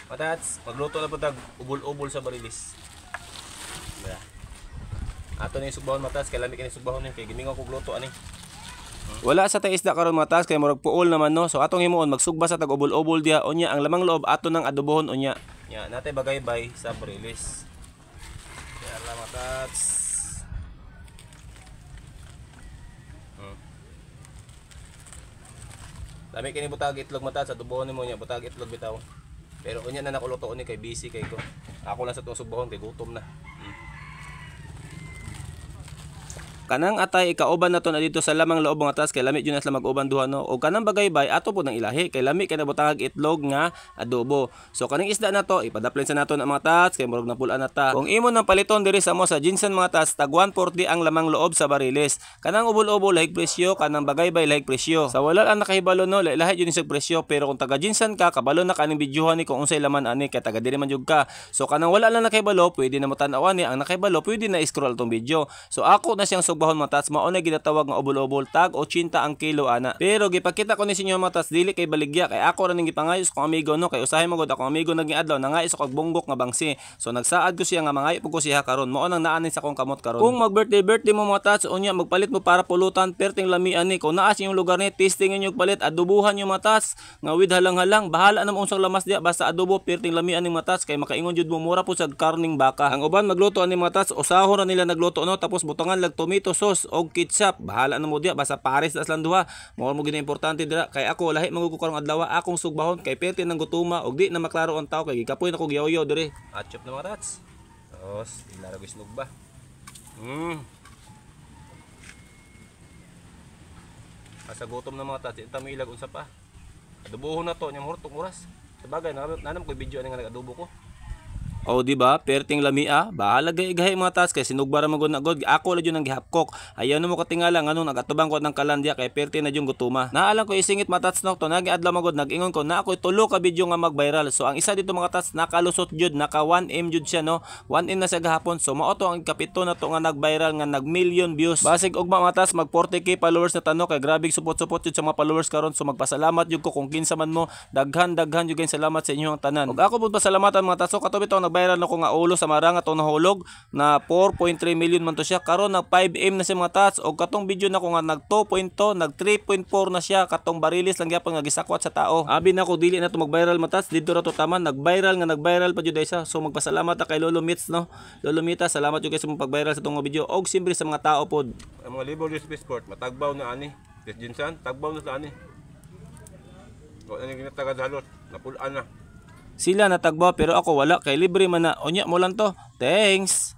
Matats, magluto na po tag ubol-ubol sa barilis. Yeah. Ato ni sugbahon matas, kay lami kini sugbahon ni kay gimingaw kog luto ani. Wala sa tay isda karon matas kay murag puol naman no. So atong himuon magsugba sa tag ubol-ubol dia unya ang lamang loob ato nang adobohon unya. Nya natay bagay-bay sa barilis. Kaya la matas. Lami kini butag itlog matas adobohon nimo nya butag itlog bitaw. Pero unya na nakuluto ni kay busy kay ko. Ako lang sa tuong sugbahon kay gutom na. Kanang atay ikauban nato na dito sa lamang loob nga taas kay lami jud na sila mag-uban duha no. O kanang bagay-bay ato po nang ilahi kay lami kay nabutang itlog nga adobo. So kaning isda nato ipadaplin sa nato na mga taas kay murag napulan na ta. Kung imo nang paliton diri sa mo sa Jinsan mga taas tag 140 ang lamang loob sa bariles. Kanang ubol-ubol lahig presyo, kanang bagay-bay lahig presyo. Sa wala ang nakahibalo no lahi jud ni sa presyo pero kung taga Jinsan ka kabalo na kaning bidyuhan ni kung unsay laman ani kay taga diri man jud ka. So kanang wala lang nakahibalo pwede na mo tan-awan ni ang nakahibalo pwede na i-scroll tong video. So ako na siyang sugbahon matas mao na ginatawag nga ubol-ubol tag 80 ang kilo ana. Pero gipakita ko ni sinyo matas dili kay baligya kay ako ra ning gipangayos kong amigo no kay usahay mo gud akong amigo naging adlaw nangayos ako og bunggok nga bangsi. So nagsaad ko siya nga mangayo pug ko siya karon mao nang naanay sa akong kamot karon. Kung mag birthday mo matas unya magpalit mo para pulutan perting lamian ni kung naa sa inyong lugar ni testing inyo palit adubuhan yung matas nga with halang-halang bahala na mo unsang lamas dia basta adobo perting lamian ning matas kay makaingon jud mo mura po sa karning baka. Ang uban magluto ani matas usahon ra nila nagluto no tapos butangan lag tomato sauce og ketchup bahala na mo dia basta pares na lang duha mo gina importante dira kay ako lahi mangugo karong adlaw akong sugbahon kay perti nang gutuma og di na maklaro ang tao kay gikapoy na kog yaw-yaw dire atchop na mga rats tos ilara ko isnog ba asa gutom na mga tats ita mo ilag unsa pa adobohon na to nya mortong oras sabagay nanam ko video ani nga nag-adobo ko. O di ba? Perting lamia, bahala gay-gahay mga taas kay sinugbara magod na god. Ako la jud nang gihapkok. Ayaw na mo katingala nganong nagatubang ko ng kalandya kay perti na jud gutuma. Naalang ko isingit mga tats no to nagi adlaw magod nag-ingon ko na ako tulo ka video nga mag-viral. So ang isa dito mga tats nakalusot jud naka 1M jud siya no. 1M na sa gahapon. So mao to ang kapito na to nga nag-viral nga nag-million views. Basig og mga tats mag 40k followers na tano kay grabe support jud sa mga followers karon. So magpasalamat jud ko kung kinsa man mo. Daghan jud kay salamat sa inyong tanan. Ug ako pud pasalamatan mga tats so katubi to viral na ko nga ulo sa marang atong nahulog na 4.3 million man to siya karon nag 5M na siya mga tats og katong video na ko nga nag 2.2 nag 3.4 na siya katong barilis lang gyapon nga gisakwat sa tao abi na ko dili na to mag-viral mga tats dito ra to taman nag-viral pa jud isa so magpasalamat ta kay Lolo Mits no Lolo Mita salamat jud kay sa pag-viral sa tong video og siyempre sa mga tao pod ang mga libo this sport matagbaw na ani this Jinsan tagbaw na sa ani o ani ginatagad halot napulaan na sila natagbaw pero ako wala kay libre man na unya mo lang to thanks.